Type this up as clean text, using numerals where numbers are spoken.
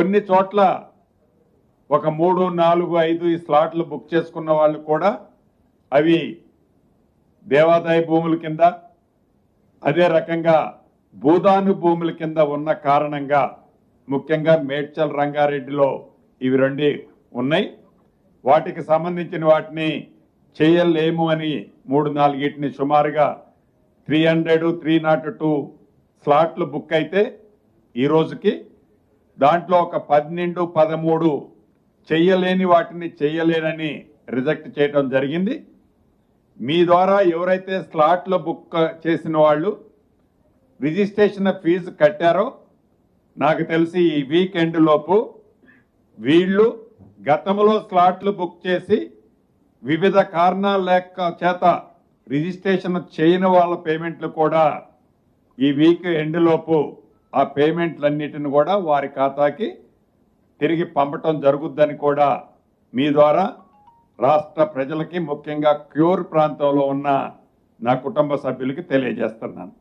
కొన్ని చోట్ల ఒక 3, 4, 5 ఈ స్లాట్లు బుక్ చేసుకున్న వాళ్ళు కూడా అవి దేవాదాయ భూముల కింద అదే రకంగా భూదాను భూముల కింద ఉన్న కారణంగా ముఖ్యంగా మేడ్చల్ రంగారెడ్డిలో ఇవి రెండు ఉన్నాయి. వాటికి సంబంధించిన వాటిని చేయలేము అని 3-4 సుమారుగా 302 స్లాట్లు బుక్ అయితే ఈ రోజుకి దాంట్లో ఒక 12, 13 చెయ్యలేని వాటిని చెయ్యలేనని రిజెక్ట్ చేయడం జరిగింది. మీ ద్వారా ఎవరైతే స్లాట్లు బుక్ చేసిన వాళ్ళు రిజిస్ట్రేషన్ ఫీజు కట్టారో నాకు తెలిసి ఈ వీకెండ్ లోపు వీళ్ళు గతంలో స్లాట్లు బుక్ చేసి వివిధ కారణాల చేత రిజిస్ట్రేషన్ చేయని వాళ్ళ పేమెంట్లు కూడా ఈ వీక్ ఎండ్ లోపు ఆ పేమెంట్లన్నిటిని కూడా వారి ఖాతాకి తిరిగి పంపటం జరుగుద్దని కూడా మీ ద్వారా రాష్ట్ర ప్రజలకి ముఖ్యంగా క్యూర్ ప్రాంతంలో ఉన్న నా కుటుంబ సభ్యులకి తెలియజేస్తున్నాను.